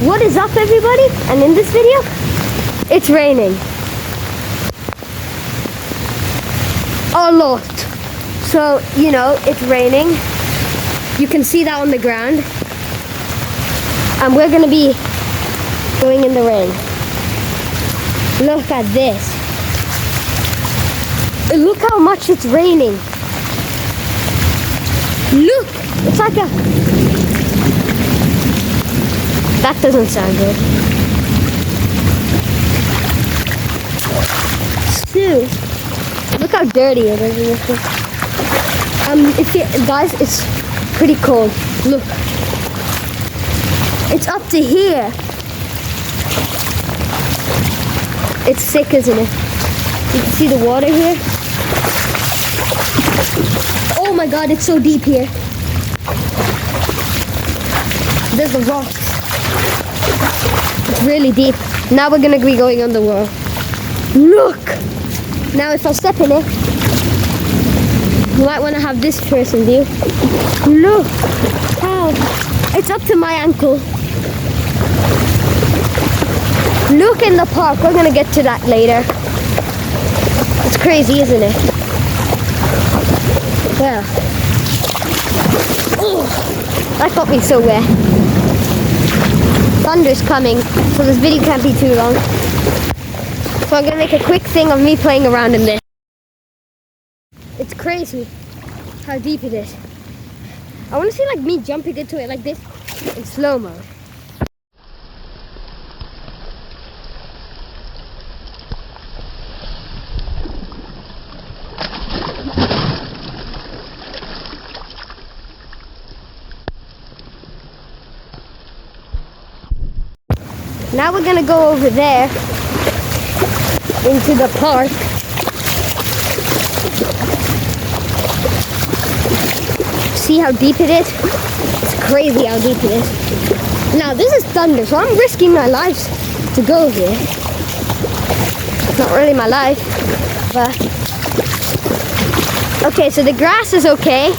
What is up, everybody? And in this video, it's raining a lot. So, you know, it's raining. You can see that on the ground. And we're gonna be going in the rain. Look at this. Look how much it's raining. Look, it's like a... That doesn't sound good. So, look how dirty it is. Guys, it's pretty cold. Look, it's up to here. It's sick, isn't it? You can see the water here. Oh my God, it's so deep here. There's the rocks. It's really deep. Now we're gonna be going on the wall. Look! Now if I step in it, you might want to have this person view. Look how it's up to my ankle. Look in the park. We're gonna get to that later. It's crazy, isn't it? Well, that got me so wet. Thunder's coming, so this video can't be too long. So I'm gonna make a quick thing of me playing around in this. It's crazy how deep it is. I want to see like me jumping into it like this in slow-mo. Now we're gonna go over there into the park. See how deep it is? It's crazy how deep it is. Now this is thunder, so I'm risking my life to go here. It's not really my life, but... Okay, so the grass is okay.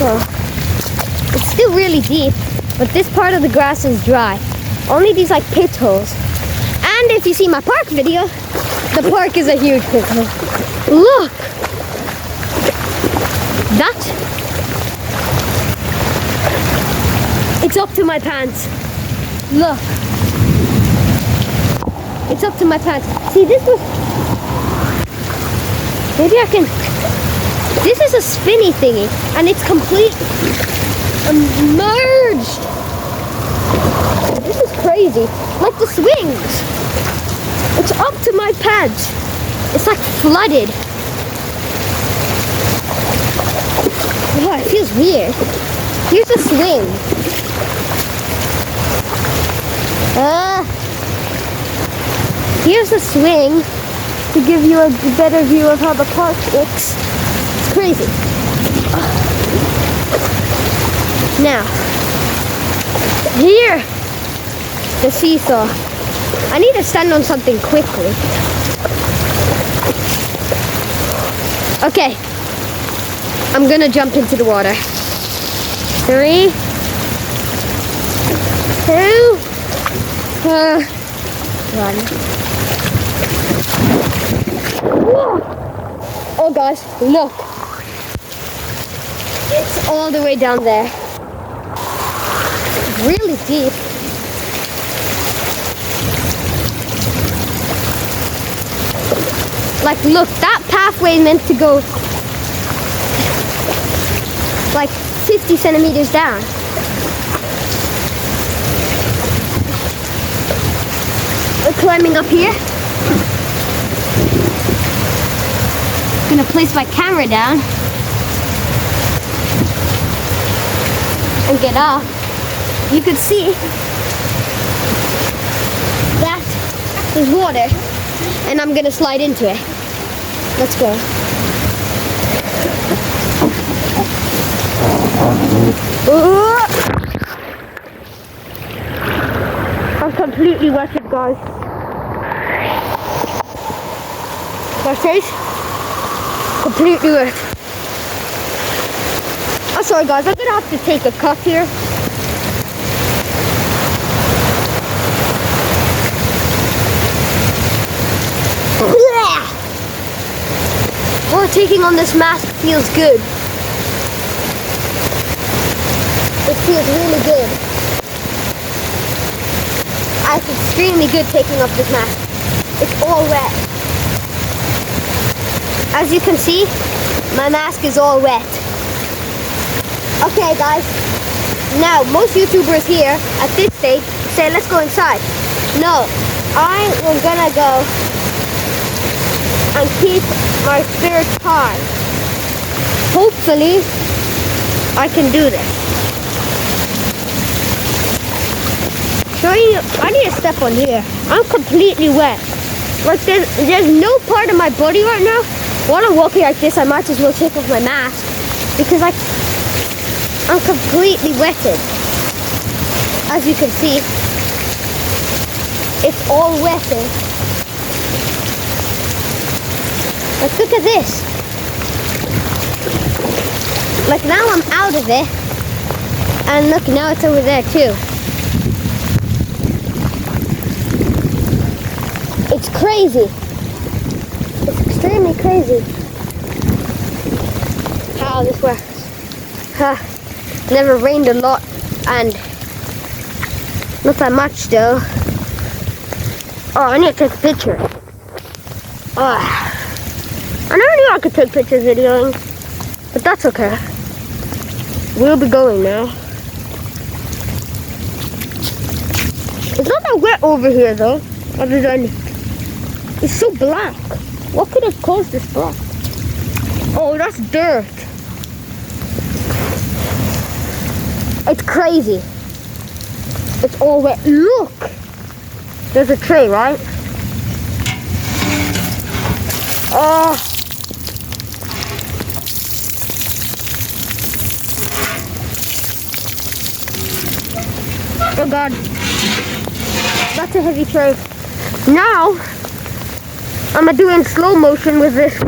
Well, it's still really deep. But this part of the grass is dry. Only these like pit holes. And if you see my park video, the park is a huge pit hole. Look! That? It's up to my pants. Look. It's up to my pants. See, this was... Maybe I can... This is a spinny thingy. And it's complete... merged. This is crazy. Like the swings. It's up to my pads. It's like flooded. Oh, it feels weird. Here's a swing. Here's a swing to give you a better view of how the park looks. It's crazy. Now, here, the seesaw. I need to stand on something quickly. Okay, I'm gonna jump into the water. 3, 2, 1. Whoa. Oh gosh, look. It's all the way down there. Really deep. Like, look, that pathway is meant to go like 50 centimeters down. We're climbing up here. I'm gonna place my camera down and get off. You could see that is water, and I'm gonna slide into it. Let's go. I'm completely wet, guys. My face completely wet. Oh, sorry guys, I'm gonna have to take a cut here. Oh, taking on this mask feels good. It feels really good. It's extremely good taking off this mask. It's all wet. As you can see, my mask is all wet. Okay guys, now most YouTubers here at this stage say let's go inside. No, I am gonna go and keep my spirits high. Hopefully, I can do this. I need to step on here. I'm completely wet. Like there's no part of my body right now. While I'm walking like this, I might as well take off my mask because I'm completely wetted. As you can see, it's all wetted. Like look at this. Like now I'm out of it. And look, now it's over there too. It's crazy. It's extremely crazy how this works. Never rained a lot and not that much though. Oh, I need to take a picture. I never knew I could take pictures videoing, but that's okay. We'll be going now. It's not that wet over here though, other than it's so black. What could have caused this black? Oh, that's dirt. It's crazy. It's all wet. Look! There's a tray, right? Oh. Oh God. That's a heavy tray. Now, I'm gonna do it in slow motion with this.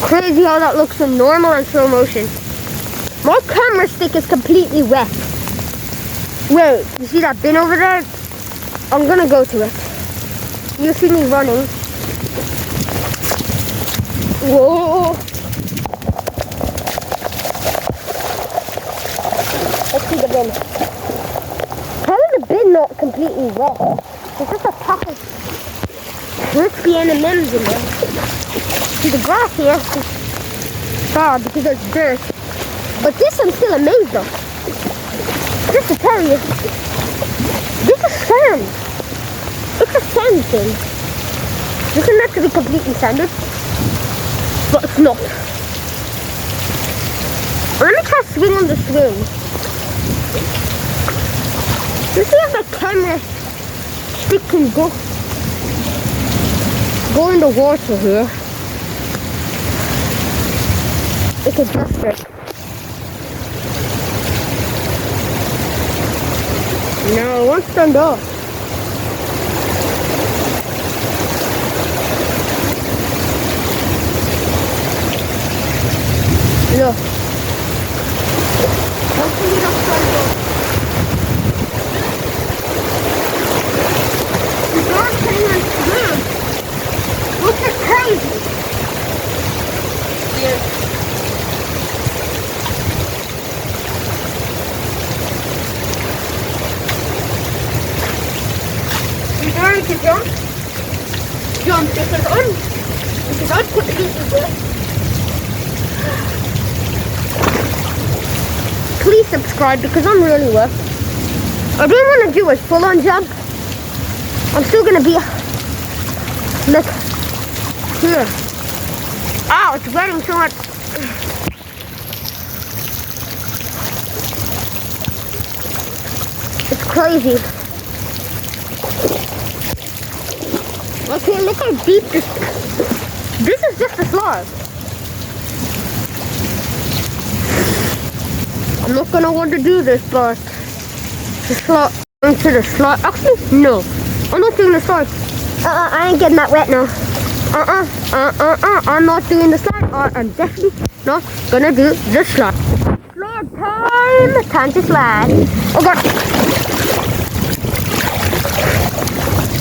Crazy how that looks in normal and slow motion. My camera stick is completely wet. Wait, you see that bin over there? I'm gonna go to it. You'll see me running. Whoa! Let's see the bin. How is the bin not completely wet? There's just a pack of crispy M&Ms in there. See, the grass here is bad because there's dirt. But this I'm still amazed of. Just to tell you, this is sand. It's a sand thing. This is meant to be completely sanded, but it's not. Let me try to swing on the swing. Let's see if the camera stick can go in the water here. It's a duster. No, it won't stand up. Look. Hopefully it'll stand up. The dog can't even swim. Look at crazy. Yeah. To jump because I'm completely wet. please subscribe because I'm really wet. I don't want to do a full-on jump. I'm still gonna be like here. Ow, it's raining so much. It's crazy. Okay, look how deep this is just a slide. I'm not gonna want to do this, but the slide into the slide. Actually, no. I'm not doing the slide. I ain't getting that wet now. I'm not doing the slide. I'm definitely not gonna do the slide. Slide time! Time to slide. Oh god.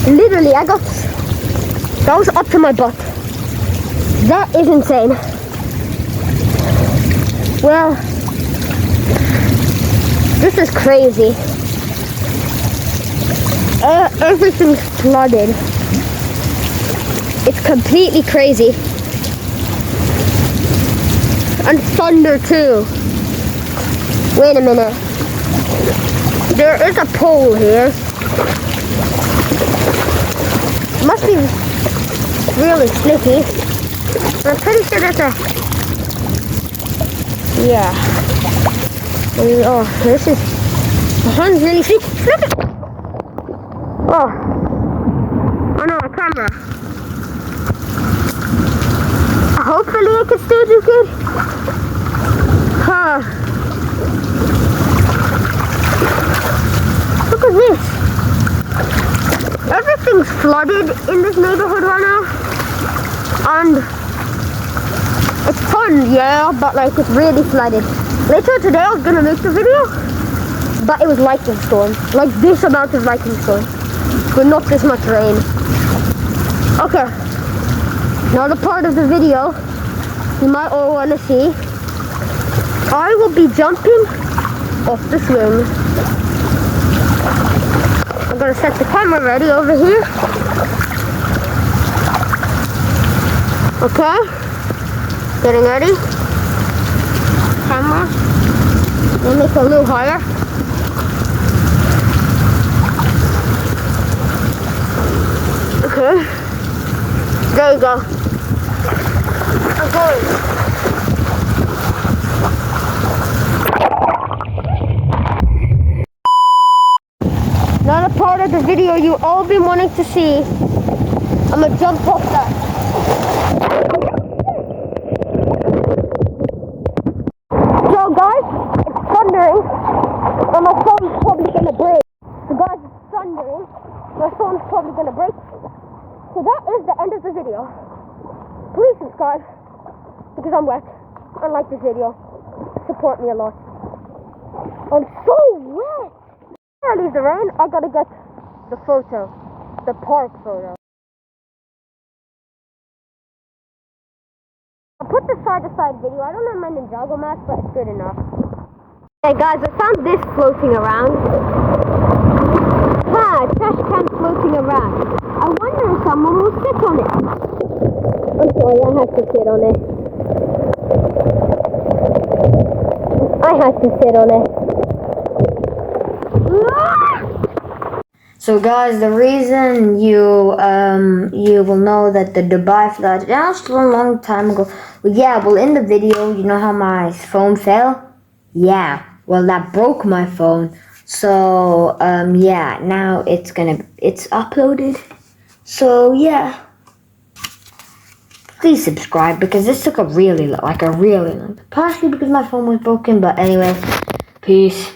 Literally, that was up to my butt. That is insane. Well, this is crazy. Everything's flooded. It's completely crazy. And thunder too. Wait a minute. There is a pole here. Must be really slicky. I'm pretty sure there's a... Yeah. Oh, this is... The hand's really slicky. Oh. Oh no, a camera. Hopefully I can still do good. Huh. Look at this. Everything's flooded in this neighborhood right now. And it's fun, yeah, but like it's really flooded. Later today I was gonna make the video, but it was lightning storm. Like this amount of lightning storm. But not this much rain. Okay. Another part of the video you might all want to see. I will be jumping off the swing. I'm gonna set the camera ready over here. Okay. Getting ready. Camera. I'll make it a little higher. Okay. There you go. I'm going. Another part of the video you all been wanting to see. I'm gonna jump off that. So guys, it's thundering and my phone's probably gonna break. So guys, it's thundering. My phone's probably gonna break. So that is the end of the video. Please subscribe because I'm wet and like this video. Support me a lot. I'm so wet. Before I leave the rain, I gotta get the photo, the park photo. I'll put the side-to-side video. I don't have my Ninjago mask, but it's good enough. Hey guys, I found this floating around. Ah, trash can floating around. I wonder if someone will sit on it. I'm sorry, I had to sit on it. I had to sit on it. So guys, the reason you will know that the Dubai flood just a long time ago. Well, in the video, you know how my phone fell? Yeah, well that broke my phone. So yeah, now it's uploaded. So yeah, please subscribe because this took a really long, partially because my phone was broken. But anyway, peace.